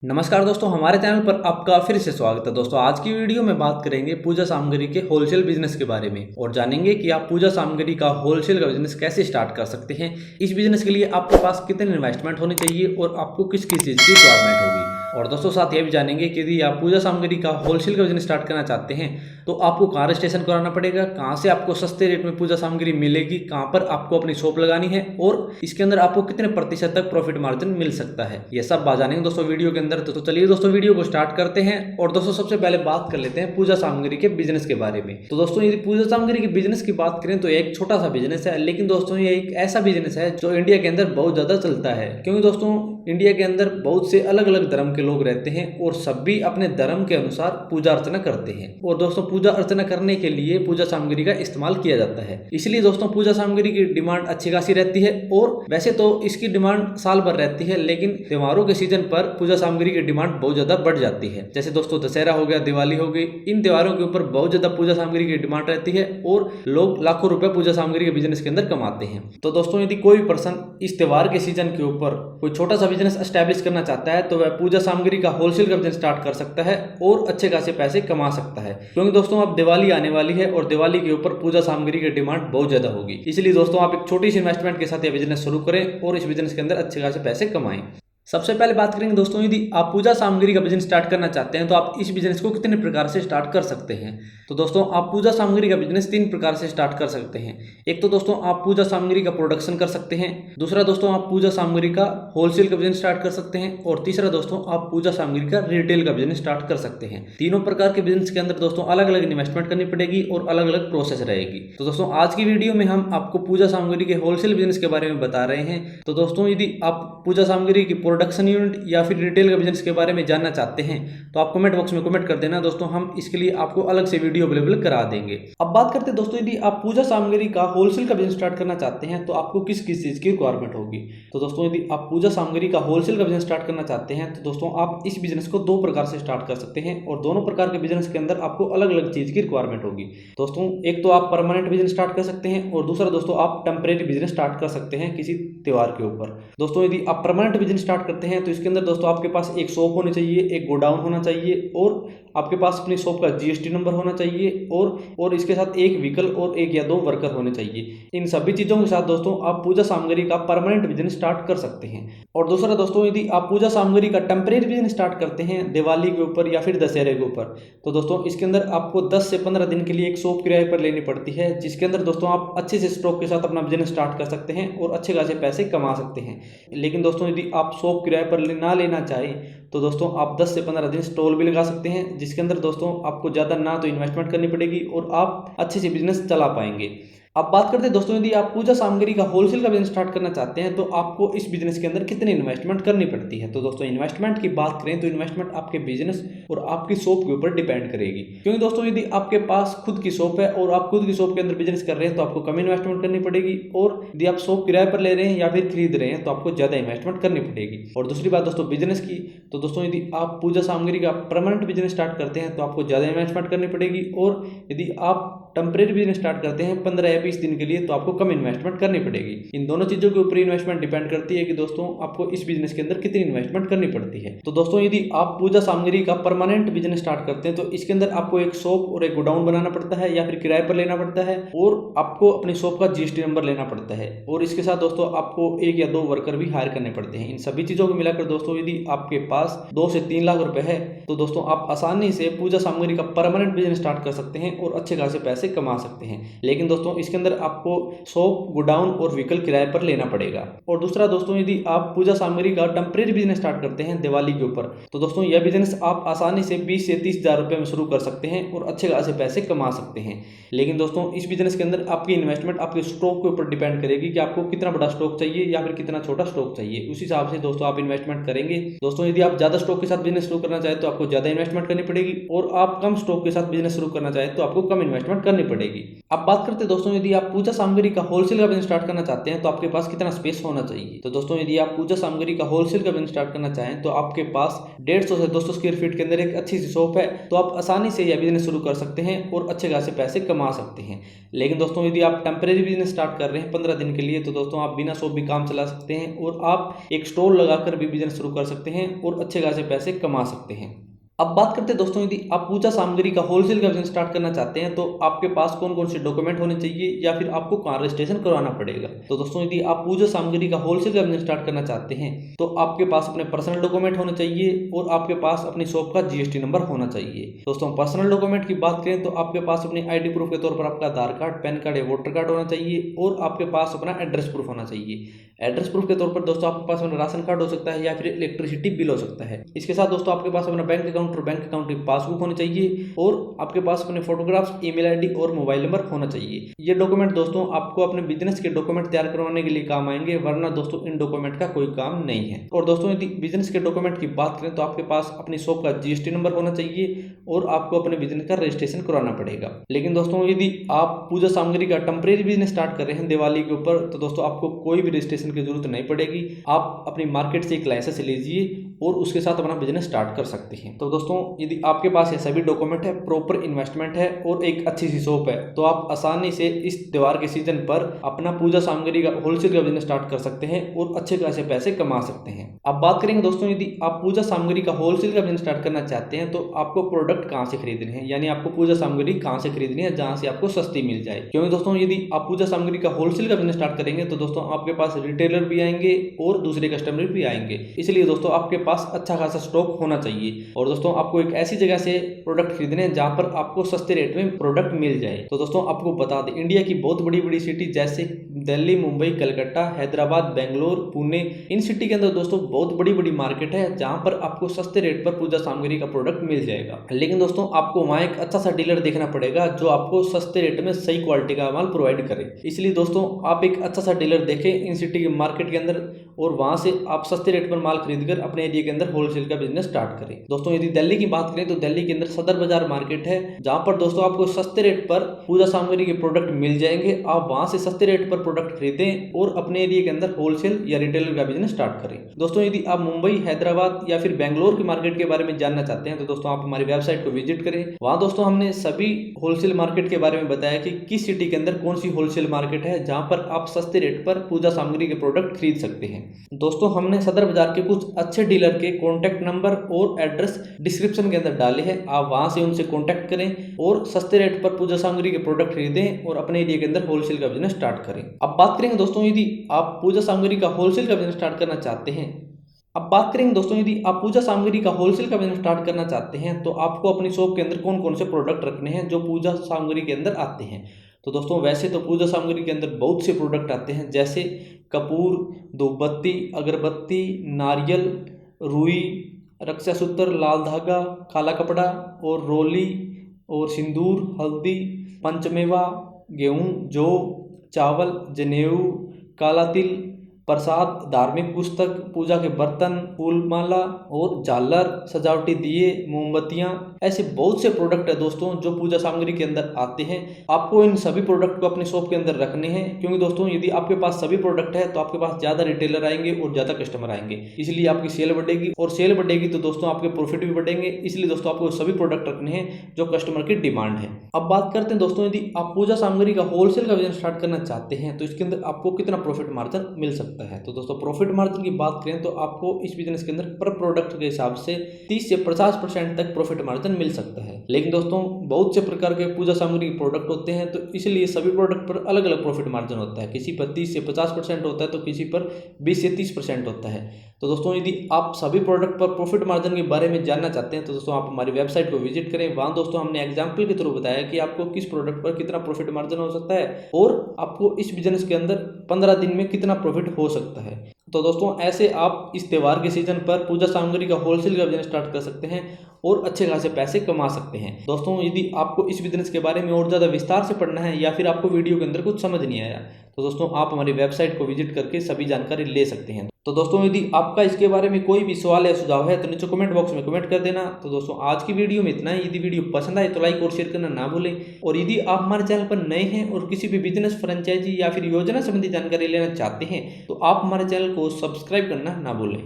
नमस्कार दोस्तों, हमारे चैनल पर आपका फिर से स्वागत है। दोस्तों, आज की वीडियो में बात करेंगे पूजा सामग्री के होलसेल बिजनेस के बारे में और जानेंगे कि आप पूजा सामग्री का होलसेल का बिजनेस कैसे स्टार्ट कर सकते हैं। इस बिजनेस के लिए आपके पास कितनी इन्वेस्टमेंट होनी चाहिए और आपको किस किस चीज़ की रिक्वायरमेंट होगी। और दोस्तों, साथ ये भी जानेंगे कि यदि आप पूजा सामग्री का होलसेल का बिजनेस स्टार्ट करना चाहते हैं तो आपको कहाँ रजिस्ट्रेशन कराना पड़ेगा, कहाँ से आपको सस्ते रेट में पूजा सामग्री मिलेगी, कहाँ पर आपको अपनी शॉप लगानी है और इसके अंदर आपको कितने प्रतिशत तक प्रॉफिट मार्जिन मिल सकता है, ये सब बात जानेंगे दोस्तों वीडियो के अंदर। तो चलिए दोस्तों, वीडियो को स्टार्ट करते हैं। और दोस्तों, सबसे पहले बात कर लेते हैं पूजा सामग्री के बिजनेस के बारे में। तो दोस्तों, यदि पूजा सामग्री के बिजनेस की बात करें तो एक छोटा सा बिजनेस है, लेकिन दोस्तों ये एक ऐसा बिजनेस है जो इंडिया के अंदर बहुत ज्यादा चलता है। क्योंकि दोस्तों, इंडिया के अंदर बहुत से अलग अलग धर्म के लोग रहते हैं और सभी अपने धर्म के अनुसार पूजा अर्चना करते हैं। और दोस्तों, पूजा अर्चना करने के लिए पूजा सामग्री का इस्तेमाल किया जाता है। इसलिए दोस्तों, पूजा सामग्री की डिमांड अच्छी खासी रहती है। और वैसे तो इसकी डिमांड साल भर रहती है, लेकिन त्योहारों के सीजन पर पूजा सामग्री की डिमांड बहुत ज्यादा बढ़ जाती है। जैसे दोस्तों, दशहरा हो गया, दिवाली हो गई, इन त्योहारों के ऊपर बहुत ज्यादा पूजा सामग्री की डिमांड रहती है और लोग लाखों रुपए पूजा सामग्री के बिजनेस के अंदर कमाते हैं। तो दोस्तों, यदि कोई पर्सन इस त्योहार के सीजन के ऊपर कोई छोटा सा बिजनेस एस्टैब्लिश करना चाहता है तो वह पूजा सामग्री का होलसेल का बिजनेस स्टार्ट कर सकता है और अच्छे खासे पैसे कमा सकता है। क्योंकि दोस्तों, अब दिवाली आने वाली है और दिवाली के ऊपर पूजा सामग्री की डिमांड बहुत ज्यादा होगी। इसलिए दोस्तों, आप एक छोटी सी इन्वेस्टमेंट के साथ यह बिजनेस शुरू करें और इस बिजनेस के अंदर अच्छे खासे पैसे कमाएं। सबसे पहले बात करेंगे दोस्तों, यदि आप पूजा सामग्री का बिजनेस स्टार्ट करना चाहते हैं तो आप इस बिजनेस को कितने प्रकार से स्टार्ट कर सकते हैं। तो दोस्तों, आप पूजा सामग्री का बिजनेस 3 प्रकार से स्टार्ट कर सकते हैं। एक तो दोस्तों, आप पूजा सामग्री का प्रोडक्शन कर सकते हैं। दूसरा दोस्तों, आप पूजा सामग्री का होलसेल का बिजनेस स्टार्ट कर सकते हैं। और तीसरा दोस्तों, आप पूजा सामग्री का रिटेल का बिजनेस स्टार्ट कर सकते हैं। तीनों प्रकार के बिजनेस के अंदर दोस्तों अलग अलग इन्वेस्टमेंट करनी पड़ेगी और अलग अलग प्रोसेस रहेगी। तो दोस्तों, आज की वीडियो में हम आपको पूजा सामग्री के होलसेल बिजनेस के बारे में बता रहे हैं। तो दोस्तों, यदि आप पूजा सामग्री की प्रोडक्शन यूनिट या फिर रिटेल का बिजनेस के बारे में जानना चाहते हैं तो आप कमेंट बॉक्स में कमेंट कर देना दोस्तों, हम इसके लिए आपको अलग से वीडियो अवेलेबल करा देंगे। अब बात करते हैं दोस्तों, यदि आप पूजा सामग्री का होलसेल का बिजनेस स्टार्ट करना चाहते हैं तो आपको किस किस चीज की रिक्वायरमेंट होगी। तो दोस्तों, यदि आप पूजा सामग्री का होलसेल का बिजनेस स्टार्ट करना चाहते हैं तो दोस्तों आप इस बिजनेस को 2 प्रकार से स्टार्ट कर सकते हैं और दोनों प्रकार के बिजनेस के अंदर आपको अलग अलग चीज की रिक्वायरमेंट होगी। दोस्तों, एक तो आप परमानेंट बिजनेस स्टार्ट कर सकते हैं और दूसरा दोस्तों आप टेम्परेरी बिजनेस स्टार्ट कर सकते हैं किसी त्योहार के ऊपर। दोस्तों, यदि आप परमानेंट बिजनेस स्टार्ट करते हैं तो इसके अंदर दोस्तों आपके पास एक शॉप होनी चाहिए, एक गोडाउन होना चाहिए और आपके पास अपनी शॉप का जीएसटी नंबर होना चाहिए और इसके साथ एक व्हीकल और 1 या 2 वर्कर होने चाहिए। इन सभी चीजों के साथ दोस्तों आप पूजा सामग्री का परमानेंट बिजनेस स्टार्ट कर सकते हैं। और दूसरा दोस्तों, यदि आप पूजा सामग्री का टेम्परेरी बिजनेस स्टार्ट करते हैं दिवाली के ऊपर या फिर दशहरे के ऊपर तो दोस्तों इसके अंदर आपको 10 से 15 दिन के लिए एक शॉप किराए पर लेनी पड़ती है, जिसके अंदर दोस्तों आप अच्छे से स्टॉक के साथ अपना बिजनेस स्टार्ट कर सकते हैं और अच्छे खासे पैसे कमा सकते हैं। लेकिन दोस्तों, यदि आप शॉप किराए पर ना लेना चाहें तो दोस्तों आप 10 से 15 दिन स्टॉल भी लगा सकते हैं, जिसके अंदर दोस्तों आपको ज़्यादा ना तो इन्वेस्टमेंट करनी पड़ेगी और आप अच्छे से बिजनेस चला पाएंगे। अब बात करते हैं दोस्तों, यदि आप पूजा सामग्री का होलसेल का बिजनेस स्टार्ट करना चाहते हैं तो आपको इस बिजनेस के अंदर कितनी इन्वेस्टमेंट करनी पड़ती है। तो दोस्तों, इन्वेस्टमेंट की बात करें तो इन्वेस्टमेंट आपके बिजनेस और आपकी शॉप के ऊपर डिपेंड करेगी। क्योंकि दोस्तों, यदि आपके पास खुद की शॉप है और आप खुद की शॉप के अंदर बिजनेस कर रहे हैं तो आपको कम इन्वेस्टमेंट करनी पड़ेगी, और यदि आप शॉप किराए पर ले रहे हैं या फिर खरीद रहे हैं तो आपको ज़्यादा इन्वेस्टमेंट करनी पड़ेगी। और दूसरी बात दोस्तों बिजनेस की, तो दोस्तों यदि आप पूजा सामग्री का परमानेंट बिजनेस स्टार्ट करते हैं तो आपको ज़्यादा इन्वेस्टमेंट करनी पड़ेगी, और यदि आप टेम्परेरी बिजनेस स्टार्ट करते हैं 15 या 20 दिन के लिए तो आपको कम इन्वेस्टमेंट करनी पड़ेगी। इन दोनों चीजों के ऊपर इन्वेस्टमेंट डिपेंड करती है कि दोस्तों आपको इस बिजनेस के अंदर कितनी इन्वेस्टमेंट करनी पड़ती है। तो दोस्तों, यदि आप पूजा सामग्री का परमानेंट बिजनेस स्टार्ट करते हैं तो इसके अंदर आपको एक शॉप और एक गोडाउन बनाना पड़ता है या फिर किराए पर लेना पड़ता है, और आपको अपनी शॉप का जीएसटी नंबर लेना पड़ता है, और इसके साथ दोस्तों आपको 1 या 2 वर्कर भी हायर करने पड़ते हैं। इन सभी चीजों को मिलाकर दोस्तों यदि आपके पास 2 से 3 लाख रुपए है तो दोस्तों आप आसानी से पूजा सामग्री का परमानेंट बिजनेस स्टार्ट कर सकते हैं और अच्छे खासे पैसे कमा सकते हैं। लेकिन दोस्तों इसके अंदर आपको शॉप, गोडाउन और व्हीकल किराए पर लेना पड़ेगा। और दूसरा दोस्तों, यदि आप पूजा सामग्री का टेम्परेरी बिजनेस स्टार्ट करते हैं दिवाली के ऊपर तो दोस्तों यह बिजनेस आप आसानी से 20 से 30 हजार रुपए में शुरू कर सकते हैं और अच्छे खासे पैसे कमा सकते हैं। लेकिन दोस्तों इस बिजनेस के अंदर आपकी इन्वेस्टमेंट आपके स्टॉक के ऊपर डिपेंड करेगी कि आपको कितना बड़ा स्टॉक चाहिए या फिर कितना छोटा स्टॉक चाहिए, उस हिसाब से दोस्तों आप इन्वेस्टमेंट करेंगे। दोस्तों, यदि आप ज्यादा स्टॉक के साथ बिजनेस शुरू करना चाहे तो आपको ज्यादा इन्वेस्टमेंट करनी पड़ेगी, और आप कम स्टॉक के साथ बिजनेस शुरू करना चाहे तो आपको कम इन्वेस्टमेंट करनी पड़ेगी। अब बात करते हैं दोस्तों, यदि आप पूजा सामग्री का होलसेल का बिजनेस स्टार्ट करना चाहते हैं तो आपके पास कितना स्पेस होना चाहिए। तो दोस्तों यदि आप पूजा सामग्री का होलसेल का बिजनेस स्टार्ट करना चाहें तो आपके पास 150 से 200 स्क्वायर फीट के अंदर एक अच्छी सी शॉप है, तो आप आसानी से यह बिजनेस शुरू कर सकते हैं और अच्छे खासे पैसे कमा सकते हैं। लेकिन दोस्तों यदि आप टेम्परेरी बिजनेस स्टार्ट कर रहे हैं 15 दिन के लिए, तो दोस्तों आप बिना शॉप भी काम चला सकते हैं और आप एक स्टोर लगाकर भी बिजनेस शुरू कर सकते हैं और अच्छे खासे पैसे कमा सकते हैं। अब बात करते हैं दोस्तों, यदि आप पूजा सामग्री का होलसेल का बिजनेस स्टार्ट करना चाहते हैं तो आपके पास कौन कौन से डॉक्यूमेंट होने चाहिए या फिर आपको कहाँ रजिस्ट्रेशन करवाना पड़ेगा। तो दोस्तों यदि आप पूजा सामग्री का होलसेल का बिजनेस स्टार्ट करना चाहते हैं तो आपके पास अपने पर्सनल डॉक्यूमेंट होने चाहिए और आपके पास अपनी शॉप का जीएसटी नंबर होना चाहिए। दोस्तों पर्सनल डॉक्यूमेंट की बात करें तो आपके पास अपनी आईडी प्रूफ के तौर पर आपका आधार कार्ड, पैन कार्ड या वोटर कार्ड होना चाहिए और आपके पास अपना एड्रेस प्रूफ होना चाहिए। एड्रेस प्रूफ के तौर पर दोस्तों आपके पास अपना राशन कार्ड हो सकता है या फिर इलेक्ट्रिसिटी बिल हो सकता है। इसके साथ दोस्तों आपके पास अपना बैंक अकाउंट और बैंक अकाउंट की पासबुक होनी चाहिए और आपके पास अपने फोटोग्राफ्स, ईमेल आईडी और मोबाइल नंबर होना चाहिए। ये डॉक्यूमेंट दोस्तों आपको अपने बिजनेस के डॉक्यूमेंट तैयार करवाने के लिए काम आएंगे, वरना दोस्तों इन डॉक्यूमेंट का कोई काम नहीं है। और दोस्तों यदि बिजनेस के डॉक्यूमेंट की बात करें तो आपके पास अपनी शॉप का जीएसटी नंबर होना चाहिए और आपको अपने बिजनेस का रजिस्ट्रेशन करवाना पड़ेगा। लेकिन दोस्तों यदि आप पूजा सामग्री का टेम्परेरी बिजनेस स्टार्ट कर रहे हैं दिवाली के ऊपर, तो दोस्तों आपको कोई भी रजिस्ट्रेशन की जरूरत नहीं पड़ेगी। आप अपनी मार्केट से एक लाइसेंस लीजिए और उसके साथ अपना बिजनेस स्टार्ट कर सकते हैं। तो दोस्तों यदि आपके पास ये सभी डॉक्यूमेंट है, प्रॉपर इन्वेस्टमेंट है और एक अच्छी सी शॉप है, तो आप आसानी से इस त्योहार के सीजन पर अपना पूजा सामग्री का होलसेल का बिजनेस स्टार्ट कर सकते हैं और अच्छे खासे पैसे कमा सकते हैं। अब बात करेंगे दोस्तों, यदि आप पूजा सामग्री का होलसेल का बिजनेस स्टार्ट करना चाहते हैं तो आपको प्रोडक्ट कहां से खरीदने हैं, यानी आपको पूजा सामग्री कहां से खरीदनी है जहां से आपको सस्ती मिल जाए। क्योंकि दोस्तों यदि आप पूजा सामग्री का होलसेल का बिजनेस स्टार्ट करेंगे तो दोस्तों आपके पास रिटेलर भी आएंगे और दूसरे कस्टमर भी आएंगे, इसलिए दोस्तों आपके पास अच्छा खासा स्टॉक होना चाहिए। और दोस्तों आपको एक ऐसी जगह से प्रोडक्ट खरीदने हैं जहां पर आपको सस्ते रेट में प्रोडक्ट मिल जाए। तो दोस्तों आपको बता दें, इंडिया की बहुत बड़ी बड़ी सिटी जैसे दिल्ली, मुंबई, कलकत्ता, हैदराबाद, बेंगलोर, पुणे, इन सिटी के अंदर दोस्तों बहुत बड़ी बड़ी मार्केट है जहां पर आपको सस्ते रेट पर पूजा सामग्री का प्रोडक्ट मिल जाएगा। लेकिन दोस्तों आपको वहां एक अच्छा सा डीलर देखना पड़ेगा जो आपको सस्ते रेट में सही क्वालिटी का माल प्रोवाइड करे। इसलिए दोस्तों आप एक अच्छा सा डीलर देखें इन सिटी की मार्केट के अंदर और वहां से आप सस्ते रेट पर माल खरीदकर अपने एरिया के अंदर होलसेल का बिजनेस स्टार्ट करें। दोस्तों यदि दिल्ली की बात करें तो दिल्ली के अंदर सदर बाजार मार्केट है जहां पर दोस्तों आपको सस्ते रेट पर पूजा सामग्री के प्रोडक्ट मिल जाएंगे। आप वहां से सस्ते रेट पर प्रोडक्ट खरीदें और अपने एरिया के अंदर होलसेल या रिटेलर का बिजनेस स्टार्ट करें। दोस्तों यदि आप मुंबई, हैदराबाद या फिर बेंगलोर की मार्केट के बारे में जानना चाहते हैं तो दोस्तों आप हमारी वेबसाइट को विजिट करें। वहां दोस्तों हमने सभी होलसेल मार्केट के बारे में बताया कि किस सिटी के अंदर कौन सी होलसेल मार्केट है जहां पर आप सस्ते रेट पर पूजा सामग्री के प्रोडक्ट खरीद सकते हैं। दोस्तों हमने सदर बाजार के कुछ अच्छे डीलर के कॉन्टैक्ट नंबर और एड्रेस डिस्क्रिप्शन के अंदर डाले हैं, आप वहां से उनसे कॉन्टैक्ट करें और सस्ते रेट पर पूजा सामग्री के प्रोडक्ट खरीदें और अपने एरिया के अंदर होलसेल का बिजनेस स्टार्ट करें। अब बात करेंगे दोस्तों, यदि आप पूजा सामग्री का होलसेल का बिजनेस स्टार्ट करना चाहते हैं अब बात करेंगे दोस्तों, यदि आप पूजा सामग्री का होलसेल का बिजनेस स्टार्ट करना चाहते हैं तो आपको अपनी शॉप के अंदर कौन कौन से प्रोडक्ट रखने हैं जो पूजा सामग्री के अंदर आते हैं। तो दोस्तों वैसे तो पूजा सामग्री के अंदर बहुत से प्रोडक्ट आते हैं जैसे कपूर, धूपबत्ती, अगरबत्ती, नारियल, रुई, रक्षा सूत्र, लाल धागा, काला कपड़ा और रोली और सिंदूर, हल्दी, पंचमेवा, गेहूं, जौ, चावल, जनेऊ, काला तिल, प्रसाद, धार्मिक पुस्तक, पूजा के बर्तन, फूलमाला और झालर, सजावटी दिए, मोमबत्तियां, ऐसे बहुत से प्रोडक्ट है दोस्तों जो पूजा सामग्री के अंदर आते हैं। आपको इन सभी प्रोडक्ट को अपने शॉप के अंदर रखने हैं, क्योंकि दोस्तों यदि आपके पास सभी प्रोडक्ट है तो आपके पास ज्यादा रिटेलर आएंगे और ज्यादा कस्टमर आएंगे, इसलिए आपकी सेल बढ़ेगी और सेल बढ़ेगी तो दोस्तों आपके प्रॉफिट भी बढ़ेंगे। इसलिए दोस्तों आपको सभी प्रोडक्ट रखने हैं जो कस्टमर की डिमांड है। अब बात करते हैं दोस्तों, यदि आप पूजा सामग्री का होलसेल का बिजनेस स्टार्ट करना चाहते हैं तो इसके अंदर आपको कितना प्रॉफिट मार्जिन मिल सकता है। तो दोस्तों प्रॉफिट मार्जिन की बात करें तो आपको इस बिजनेस के अंदर पर प्रोडक्ट के हिसाब से 30 से 50% तक प्रॉफिट मार्जिन मिल सकता है। लेकिन दोस्तों बहुत से प्रकार के पूजा सामग्री के प्रोडक्ट होते हैं तो इसलिए सभी प्रोडक्ट पर अलग अलग प्रॉफिट मार्जिन होता है। किसी पर 30 से 50% होता है तो किसी पर 20 से 30% होता है। तो दोस्तों यदि आप सभी प्रोडक्ट पर प्रॉफिट मार्जिन के बारे में जानना चाहते हैं तो दोस्तों आप हमारी वेबसाइट को विजिट करें। वहां दोस्तों हमने एग्जाम्पल के थ्रू बताया कि आपको किस प्रोडक्ट पर कितना प्रॉफिट मार्जिन हो सकता है और आपको इस बिजनेस के अंदर 15 दिन में कितना प्रॉफिट हो सकता है। तो दोस्तों ऐसे आप इस त्योहार के सीजन पर पूजा सामग्री का होलसेल का बिजनेस स्टार्ट कर सकते हैं और अच्छे खासे पैसे कमा सकते हैं। दोस्तों यदि आपको इस बिजनेस के बारे में और ज़्यादा विस्तार से पढ़ना है या फिर आपको वीडियो के अंदर कुछ समझ नहीं आया तो दोस्तों आप हमारी वेबसाइट को विजिट करके सभी जानकारी ले सकते हैं। तो दोस्तों यदि आपका इसके बारे में कोई भी सवाल या सुझाव है तो नीचे कमेंट बॉक्स में कमेंट कर देना। तो दोस्तों आज की वीडियो में इतना ही। यदि वीडियो पसंद आए तो लाइक और शेयर करना ना भूलें। और यदि आप हमारे चैनल पर नए हैं और किसी भी बिजनेस फ्रेंचाइजी या फिर योजना संबंधी जानकारी लेना चाहते हैं तो आप हमारे चैनल को सब्सक्राइब करना ना भूलें।